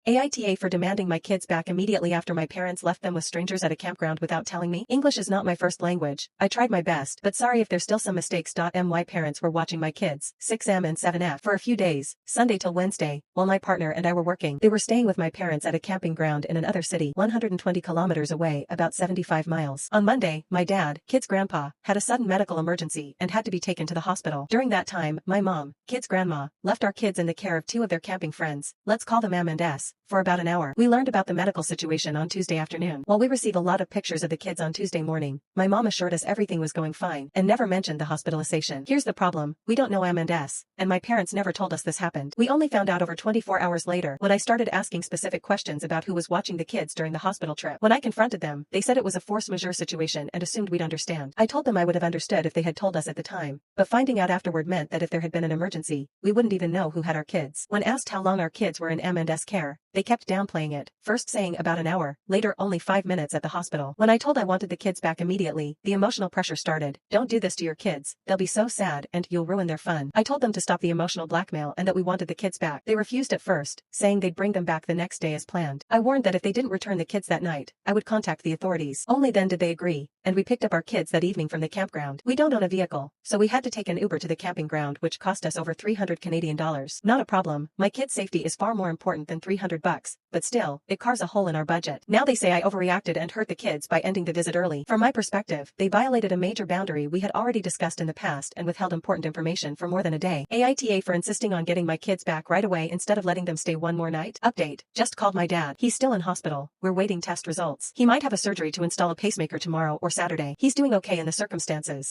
AITA for demanding my kids back immediately after my parents left them with strangers at a campground without telling me. English is not my first language. I tried my best, but sorry if there's still some mistakes. My parents were watching my kids, 6M and 7F, for a few days, Sunday till Wednesday, while my partner and I were working. They were staying with my parents at a camping ground in another city, 120 kilometers away, about 75 miles. On Monday, my dad, kids' grandpa, had a sudden medical emergency and had to be taken to the hospital. During that time, my mom, kids' grandma, left our kids in the care of two of their camping friends, let's call them M and S, for about an hour. We learned about the medical situation on Tuesday afternoon. While we received a lot of pictures of the kids on Tuesday morning, my mom assured us everything was going fine and never mentioned the hospitalization. Here's the problem, we don't know M and S, and my parents never told us this happened. We only found out over 24 hours later when I started asking specific questions about who was watching the kids during the hospital trip. When I confronted them, they said it was a force majeure situation and assumed we'd understand. I told them I would have understood if they had told us at the time, but finding out afterward meant that if there had been an emergency, we wouldn't even know who had our kids. When asked how long our kids were in M and S care, they kept downplaying it, first saying about an hour, later only 5 minutes at the hospital. When I told I wanted the kids back immediately, the emotional pressure started. Don't do this to your kids, they'll be so sad and you'll ruin their fun. I told them to stop the emotional blackmail and that we wanted the kids back. They refused at first, saying they'd bring them back the next day as planned. I warned that if they didn't return the kids that night, I would contact the authorities. Only then did they agree, and we picked up our kids that evening from the campground. We don't own a vehicle, so we had to take an Uber to the camping ground, which cost us over $300 Canadian. Not a problem, my kids' safety is far more important than $300, but still, it carves a hole in our budget. Now they say I overreacted and hurt the kids by ending the visit early. From my perspective, they violated a major boundary we had already discussed in the past and withheld important information for more than a day. AITA for insisting on getting my kids back right away instead of letting them stay one more night. Update, just called my dad. He's still in hospital. We're waiting test results. He might have a surgery to install a pacemaker tomorrow or Saturday. He's doing okay in the circumstances.